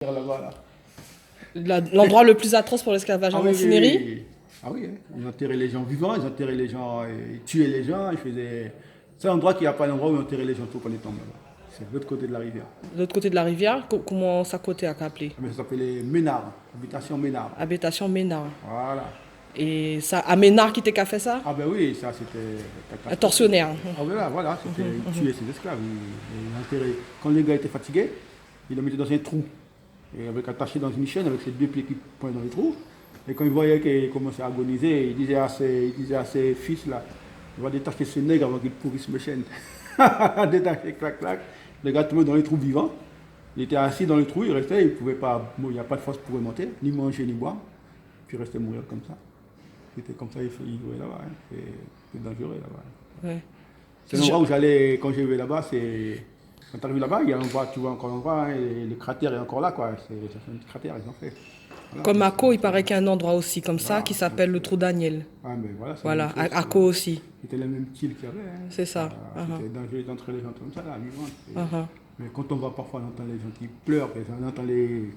Là-bas, L'endroit le plus atroce pour l'esclavage en maçonnerie? oui. Ah oui, hein. Ils enterraient les gens vivants, ils enterraient les gens, ils tuaient les gens, ils faisaient... C'est un endroit qui n'a pas d'endroit où ils enterraient les gens tout quand ils tombent là-bas. C'est de l'autre côté de la rivière. De l'autre côté de la rivière, comment ça côté à appelé? Mais ça s'appelait Ménard, habitation Ménard. Habitation Ménard. Voilà. Et ça, à Ménard qui t'a fait ça? Ah ben oui, ça c'était... Un tortionnaire. Ah voilà, c'était... Ils tuaient ses esclaves, ils enterraient... Quand les gars étaient fatigués, ils les mettaient dans un trou. Et avec attaché dans une chaîne avec ses deux pieds qui pointent dans le trou. Et quand il voyait qu'il commençait à agoniser, il disait à ses fils là, il va détacher ce nègre avant qu'il pourrisse mes chaînes. Détacher, clac, clac. Le gars tombait dans le trou vivant. Il était assis dans le trou, il restait, il pouvait pas, il n'y a pas de force pour remonter, ni manger, ni boire. Puis il restait mourir comme ça. C'était comme ça, il jouait là-bas. Hein. C'est dangereux là-bas. Ouais. C'est l'endroit où j'allais, quand j'y vais là-bas, c'est... Quand tu arrives là-bas, il y a un endroit, tu vois encore l'endroit, hein, et le cratère est encore là, quoi. C'est un petit cratère, ils ont fait. Voilà. Comme à Caux, il paraît qu'il y a un endroit aussi comme ça qui s'appelle le Trou Daniel. Ah, mais voilà, Voilà, à Caux aussi. C'était le même style qu'il y avait. Hein. C'est ça. C'était dangereux d'entrer les gens comme ça, là, vivants. Mais quand on va parfois, on entend les gens qui pleurent, on entend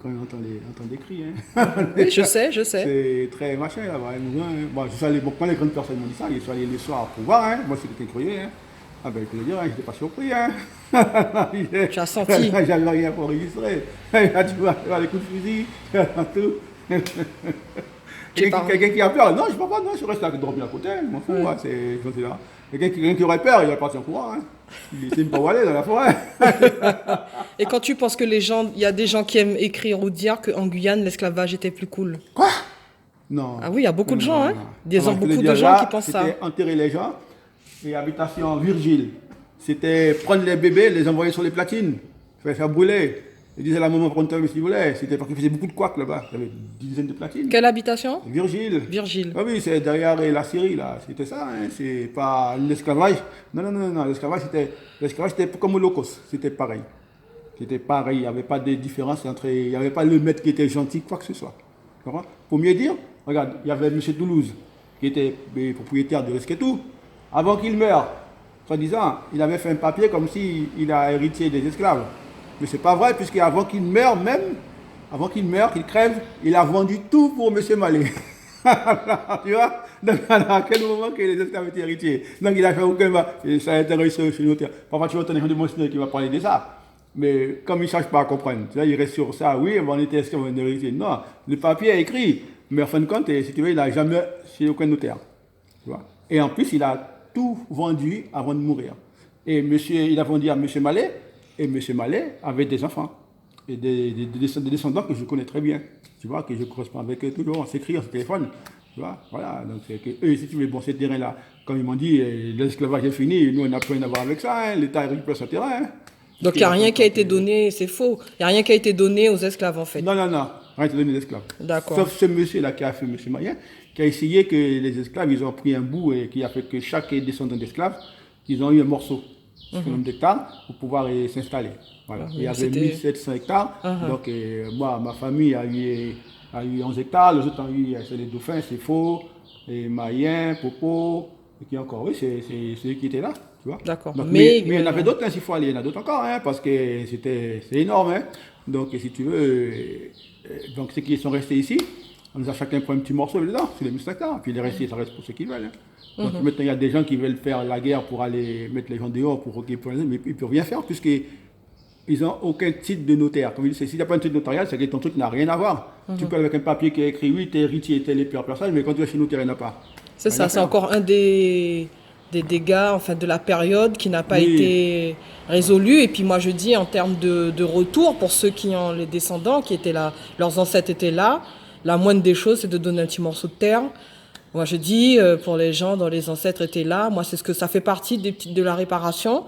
quand on entend des cris. Hein. Oui, je sais. C'est très machin là-bas. Hein. Bon, je suis allé, quand les grandes personnes m'ont dit ça, je suis allé le soir pour voir. Hein. Moi, c'était curieux. Hein. Ah ben, je peux le dire, hein, je n'étais pas surpris. Hein. Tu as senti? J'avais rien pour enregistrer. Là, tu vois les coups de fusil, tout. Quelqu'un qui a peur, non, je ne peux pas, non, je reste là, dormir à côté, je m'en fous, ouais. C'est là. Quelqu'un qui aurait peur, il va partir en courant. Hein. Il ne sait pas où aller dans la forêt. Et quand tu penses que les gens, il y a des gens qui aiment écrire ou dire qu'en Guyane, l'esclavage était plus cool? Quoi? Non. Ah oui, il y a beaucoup de gens, hein. Beaucoup de gens là, qui pensent ça. C'était enterrer les gens. Et habitation Virgile, c'était prendre les bébés, les envoyer sur les platines, faire brûler. Ils disaient à la maman prendre toi s'il voulait. C'était parce qu'il faisait beaucoup de couacs là-bas. Il y avait des dizaines de platines. Quelle habitation? Virgile. Virgile. Ah oui, c'est derrière la Syrie là. C'était ça, hein. C'est pas l'esclavage. Non. L'esclavage c'était comme l'Holocauste. C'était pareil. C'était pareil. Il n'y avait pas de différence entre. Il n'y avait pas le maître qui était gentil, quoi que ce soit. Pour mieux dire, regarde, il y avait M. Toulouse qui était propriétaire de Resquetou. Avant qu'il meure, soi-disant, il avait fait un papier comme s'il a hérité des esclaves. Mais c'est pas vrai, puisqu'avant qu'il meure même, avant qu'il meure, qu'il crève, il a vendu tout pour M. Mallet. Tu vois? Donc, à quel moment que les esclaves étaient héritiers? Donc, il a fait aucun mal. Ça a intéressé chez nous. Parfois, tu entends des gens de Monseigneur qui vont parler de ça. Mais comme ils ne cherchent pas à comprendre, tu vois, ils restent sur ça. Oui, on était esclaves, on était héritiers. Non, le papier est écrit. Mais en fin de compte, si tu veux, il n'a jamais chez aucun notaire. Tu vois? Et en plus, il a tout vendu avant de mourir. Et il a vendu à M. Mallet, et M. Mallet avait des enfants, et des descendants que je connais très bien, tu vois, que je corresponds avec eux toujours, on s'écrit, on se téléphone, tu vois, voilà, donc c'est que eux, si tu veux, bon, ces terrains-là, comme ils m'ont dit, l'esclavage est fini, nous, on n'a plus rien à voir avec ça, hein, l'État récupère son terrain. Hein. Donc il n'y a rien qui a été donné, c'est faux, il n'y a rien qui a été donné aux esclaves en fait. Non, rien été donné aux esclaves. D'accord. Sauf ce monsieur-là qui a fait M. Mallet, qui a essayé que les esclaves, ils ont pris un bout et qui a fait que chaque descendant d'esclaves, ils ont eu un morceau, un nombre d'hectares, pour pouvoir s'installer. Voilà. Il y avait 1700 hectares, donc moi, ma famille a eu 11 hectares, les autres ont eu, c'est les dauphins, c'est faux, les Mayens, Popo, et qui encore, oui, c'est eux qui étaient là, tu vois. D'accord. Mais il y en avait d'autres, hein, s'il faut aller, il y en a d'autres encore, hein, parce que c'est énorme, hein. Donc si tu veux, donc ceux qui sont restés ici, on nous a chacun pris un petit morceau dedans, c'est les 1000 hectares, puis les restés, ça reste pour ceux qui veulent. Hein. Donc maintenant, il y a des gens qui veulent faire la guerre pour aller mettre les gens dehors, mais ils ne peuvent rien faire, puisqu'ils n'ont aucun titre de notaire. Comme il dit, s'il n'y a pas un titre notarial, c'est que ton truc n'a rien à voir. Tu peux avec un papier qui est écrit, oui, tu es héritier, tu es les pires personnes, mais quand tu vas chez nous, tu n'as rien à part. C'est ça, c'est encore un des dégâts enfin, de la période qui n'a pas été résolu. Et puis moi je dis en termes de retour, pour ceux qui ont les descendants, qui étaient là, leurs ancêtres étaient là, la moindre des choses c'est de donner un petit morceau de terre. Moi je dis, pour les gens dont les ancêtres étaient là, moi c'est ce que ça fait partie de la réparation.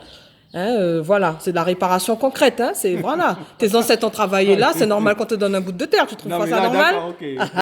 Hein, voilà, c'est de la réparation concrète. Hein, c'est voilà, tes ancêtres ont travaillé là, c'est normal qu'on te donne un bout de terre. Tu trouves pas ça normal?